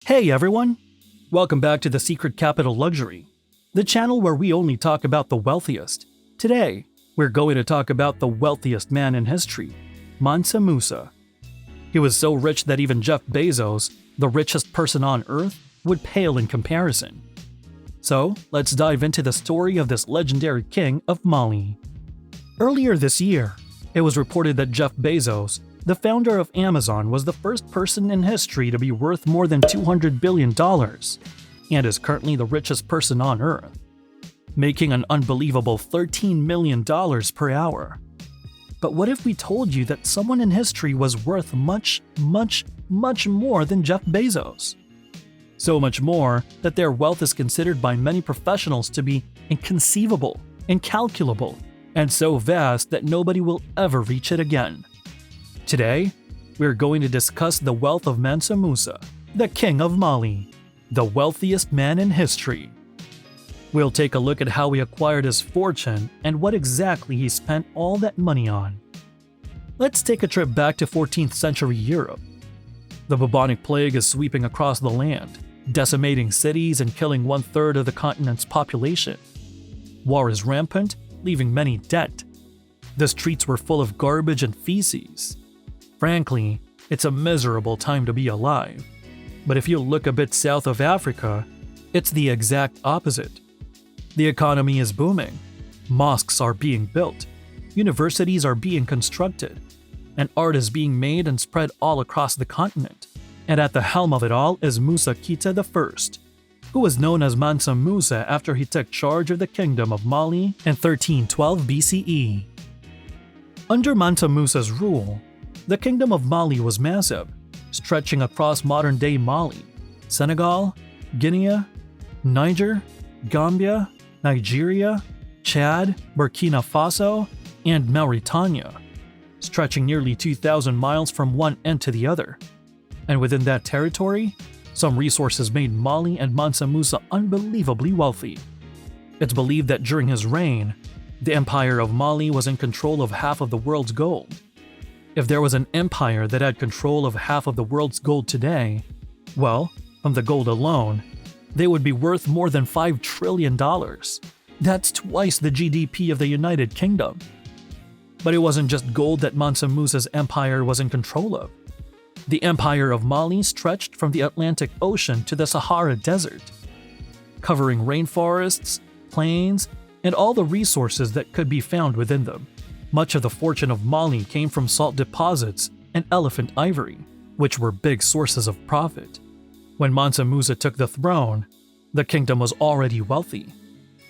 Hey everyone! Welcome back to the Secret Capital Luxury, the channel where we only talk about the wealthiest. Today, we're going to talk about the wealthiest man in history, Mansa Musa. He was so rich that even Jeff Bezos, the richest person on Earth, would pale in comparison. So, let's dive into the story of this legendary king of Mali. Earlier this year, it was reported that Jeff Bezos, the founder of Amazon, was the first person in history to be worth more than $200 billion and is currently the richest person on Earth, making an unbelievable $13 million per hour. But what if we told you that someone in history was worth much more than Jeff Bezos? So much more that their wealth is considered by many professionals to be inconceivable, incalculable, and so vast that nobody will ever reach it again. Today, we're going to discuss the wealth of Mansa Musa, the king of Mali, the wealthiest man in history. We'll take a look at how he acquired his fortune and what exactly he spent all that money on. Let's take a trip back to 14th century Europe. The bubonic plague is sweeping across the land, decimating cities and killing 1/3 of the continent's population. War is rampant, leaving many dead. The streets were full of garbage and feces. Frankly, it's a miserable time to be alive. But if you look a bit south of Africa, it's the exact opposite. The economy is booming. Mosques are being built. Universities are being constructed. And art is being made and spread all across the continent. And at the helm of it all is Musa Kita I, who was known as Mansa Musa after he took charge of the kingdom of Mali in 1312 BCE. Under Mansa Musa's rule, the kingdom of Mali was massive, stretching across modern-day Mali, Senegal, Guinea, Niger, Gambia, Nigeria, Chad, Burkina Faso, and Mauritania, stretching nearly 2,000 miles from one end to the other. And within that territory, some resources made Mali and Mansa Musa unbelievably wealthy. It's believed that during his reign, the Empire of Mali was in control of half of the world's gold. If there was an empire that had control of half of the world's gold today, well, from the gold alone, they would be worth more than $5 trillion. That's twice the GDP of the United Kingdom. But it wasn't just gold that Mansa Musa's empire was in control of. The Empire of Mali stretched from the Atlantic Ocean to the Sahara Desert, covering rainforests, plains, and all the resources that could be found within them. Much of the fortune of Mali came from salt deposits and elephant ivory, which were big sources of profit. When Mansa Musa took the throne, the kingdom was already wealthy,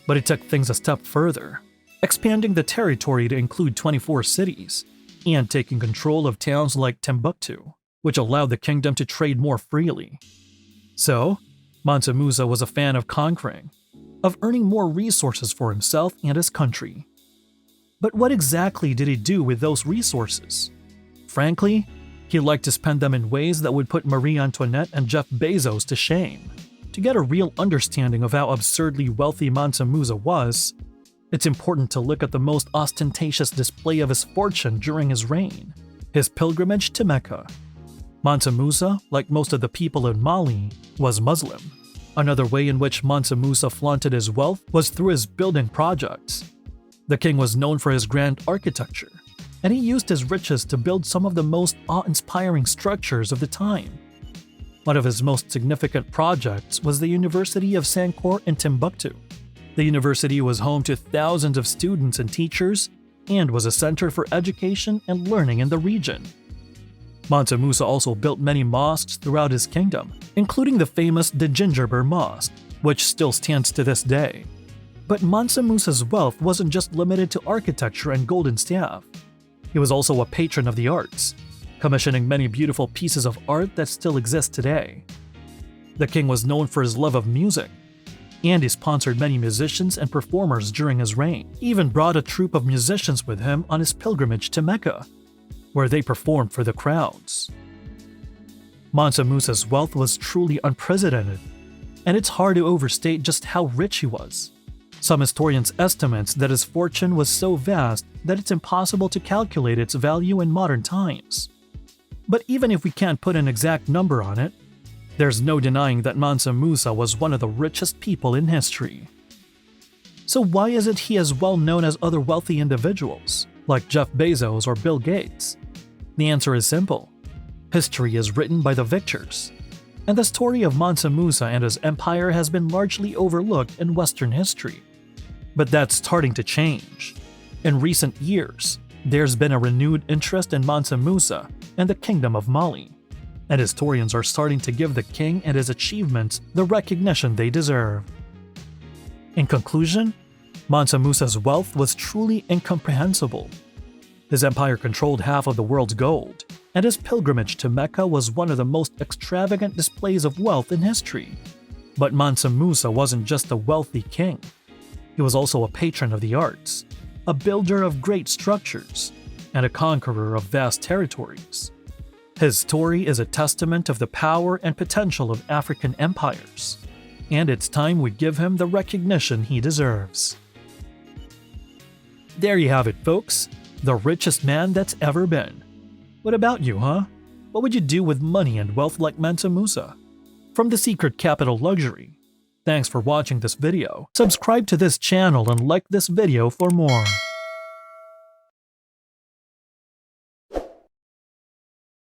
but it took things a step further, expanding the territory to include 24 cities and taking control of towns like Timbuktu, which allowed the kingdom to trade more freely. So, Mansa Musa was a fan of conquering, of earning more resources for himself and his country. But what exactly did he do with those resources? Frankly, he liked to spend them in ways that would put Marie Antoinette and Jeff Bezos to shame. To get a real understanding of how absurdly wealthy Mansa Musa was, it's important to look at the most ostentatious display of his fortune during his reign, his pilgrimage to Mecca. Mansa Musa, like most of the people in Mali, was Muslim. Another way in which Mansa Musa flaunted his wealth was through his building projects. The king was known for his grand architecture, and he used his riches to build some of the most awe-inspiring structures of the time. One of his most significant projects was the University of Sankore in Timbuktu. The university was home to thousands of students and teachers, and was a center for education and learning in the region. Mansa Musa also built many mosques throughout his kingdom, including the famous the Gingerbread Mosque, which still stands to this day. But Mansa Musa's wealth wasn't just limited to architecture and golden staff. He was also a patron of the arts, commissioning many beautiful pieces of art that still exist today. The king was known for his love of music, and he sponsored many musicians and performers during his reign. He even brought a troupe of musicians with him on his pilgrimage to Mecca, where they performed for the crowds. Mansa Musa's wealth was truly unprecedented, and it's hard to overstate just how rich he was. Some historians estimate that his fortune was so vast that it's impossible to calculate its value in modern times. But even if we can't put an exact number on it, There's no denying that Mansa Musa was one of the richest people in history. So why isn't he as well known as other wealthy individuals, like Jeff Bezos or Bill Gates? The answer is simple. History is written by the victors, and the story of Mansa Musa and his empire has been largely overlooked in Western history. But that's starting to change. In recent years, there's been a renewed interest in Mansa Musa and the Kingdom of Mali, and historians are starting to give the king and his achievements the recognition they deserve. In conclusion, Mansa Musa's wealth was truly incomprehensible. His empire controlled half of the world's gold, and his pilgrimage to Mecca was one of the most extravagant displays of wealth in history. But Mansa Musa wasn't just a wealthy king. He was also a patron of the arts, a builder of great structures, and a conqueror of vast territories. His story is a testament of the power and potential of African empires, and it's time we give him the recognition he deserves. There you have it, folks. The richest man that's ever been. What about you, huh? What would you do with money and wealth like Mansa Musa? From the Secret Capital Luxury. Thanks for watching this video. Subscribe to this channel and like this video for more.